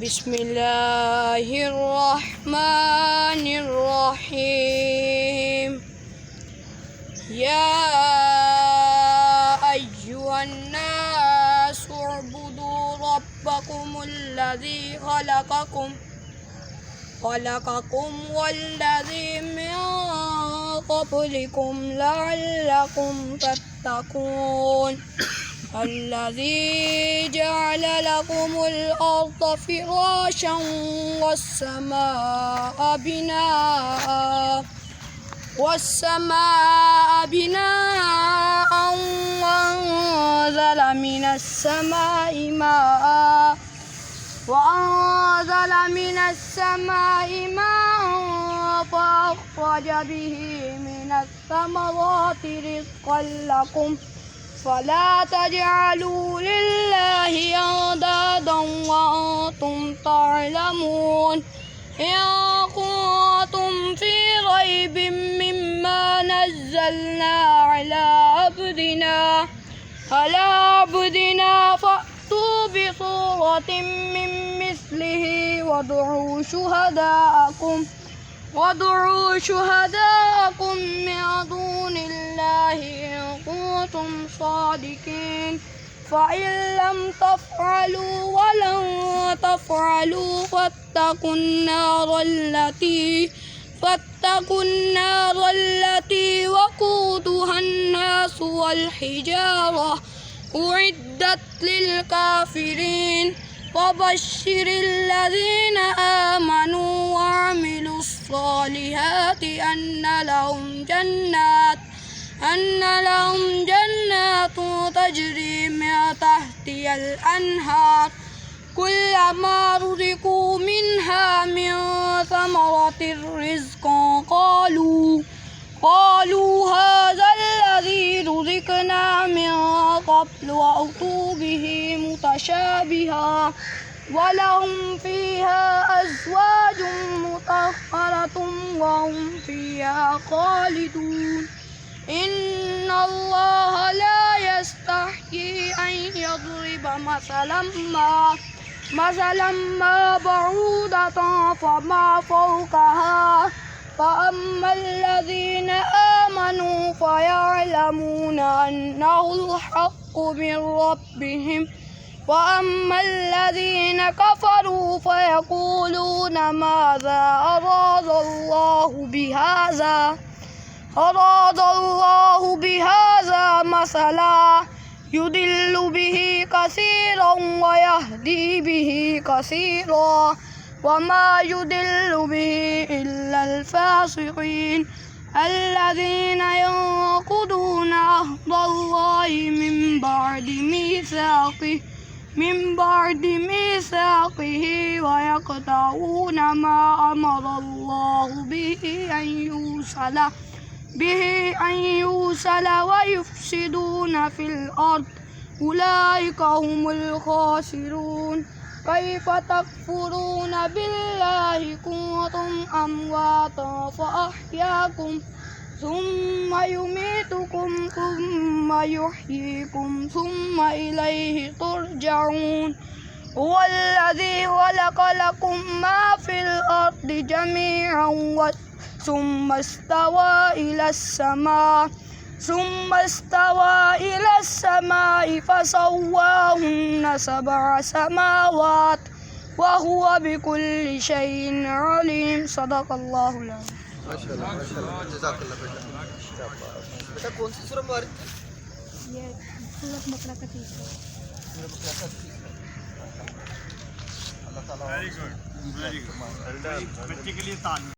बिस्मिल्लाहिर्रहमानिर्रहीम। या अय्युहन्नासु उअ्बुदू रब्बकुमुल्लज़ी खलक़कुम वल्लज़ी मिन क़ब्लिकुम लअल्लकुम तत्तक़ून। الذي جعل لكم الأرض فراشا والسماء بناء وأنزل من السماء ماء فأخرج به من الثمرات رزقا لكم فلا تجعلوا لله أندادا وأنتم تعلمون. إن كنتم في ريب مما نزلنا على عبدنا فأتوا بسورة من مثله وادعوا شهداءكم من دون الله إن كنتم صادقين. فإن لم تفعلوا ولن تفعلوا فاتقوا النار التي وقودها الناس والحجارة أعدت للكافرين. وبشر الذين آمنوا وعملوا الصالحات أن لهم جنات تجري من تحتها الأنهار كلما رزقوا منها من ثمرة رزقا قالوا هذا الذي رزقنا من قبل وأتوا به متشابها ولهم فيها أزواج مطهرة وهم فيها خالدون. إن الله لا يستحيي أن يضرب مثلا ما بعوضة فما فوقها فأما الذين آمنوا فيعلمون أنه الحق من ربهم وأما الذين كفروا فيقولون ماذا أراد الله بهذا مثلا يضل به كثيرا ويهدي به كثيرا وما يضل به إلا الفاسقين الذين ينقضون عهد الله من بعد ميثاقه ويقطعون ما أمر الله به أن يوصل ويفسدون في الأرض أولئك هم الخاسرون. كيف تكفرون بالله كنتم أمواتا فأحياكم ثم يميتكم ثم يحييكم ثم إليه ترجعون. هو الذي خلق لكم ما في الأرض جميعا ثم استوى إلى السماء فسواهن 7 سماوات وهو بكل شيء عليم. صدق الله العظيم. माशाल्लाह माशाल्लाह जज़ाकल्लाह बेटा। बेटा कौन सी सूरह मुबारक? ये सूरह बकरा का तीसरा। अल्लाह ताला वेरी गुड बच्चे के लिए तालीम।